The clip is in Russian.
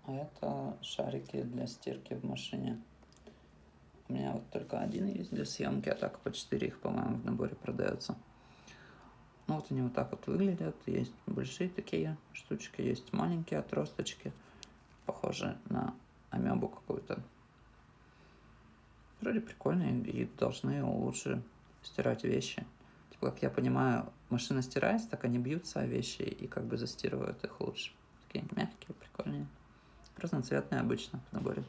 А это шарики для стирки в машине. У меня вот только один есть для съемки, а так по 4 их, по-моему, в наборе продается. Ну вот они вот так вот выглядят. Есть большие такие штучки, есть маленькие отросточки, похожие на амебу какую-то. Вроде прикольные и должны лучше стирать вещи. Типа, как я понимаю, машина стирается, так они бьются о вещи и как бы застирывают их лучше. Такие мягкие, прикольные. Разноцветные обычно в наборе.